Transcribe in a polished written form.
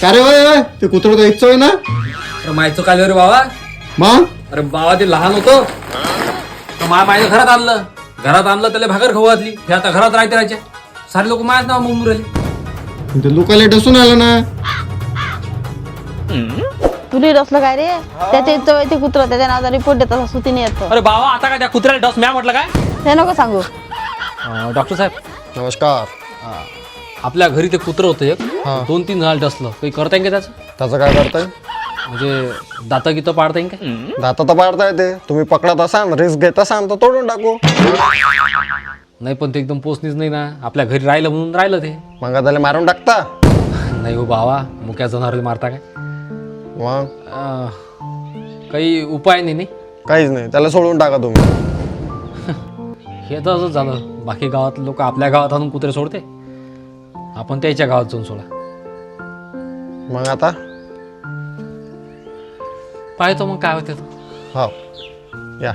का रे वय ते कुत्रं द्यायचं होय ना? अरे मायचं काय रे बाबा? मग अरे बाबा ते लहान होतं तर माझ्या घरात आणलं त्याला भाकर खाऊ घातली. हे आता घरात राहायचे सारे लोक माझ्याच नाव मुंबू राहिले. ते लोकाला डसून आलं ना. तुला डसलं काय रे? त्याच्या इथं ते कुत्र त्याच्या नावाचा रिपोर्ट देत सुतीने येतो. अरे बाबा आता काय त्या कुत्र्याला डस म्या म्हटलं काय? हे नको सांगू. डॉक्टर साहेब नमस्कार. आपल्या घरी ते कुत्रं होतं एक हा. 2-3 झाड डसलं काही करता येईल का त्याचं? त्याचं काय करताय? म्हणजे दाता गीतं पाडता येईल काय? दाता तर पाडता येते. तुम्ही पकडत असाल रिस्क घेत असाल तर तोडून टाकू. नाही पण ते एकदम पोचणीच नाही ना. आपल्या घरी राहिलं म्हणून राहिलं ते. मग त्याला मारून टाकता. नाही हो बाबा मुक्या जनावराला मारता काय? मग काही उपाय नाही. काहीच नाही, त्याला सोडून टाका तुम्ही. हे तर असंच झालं. बाकी गावात लोक आपल्या गावात आणून कुत्रे सोडते, आपण त्याच्या गावात जाऊन सोडा. मग आता पाहतो मग काय होते. हो या.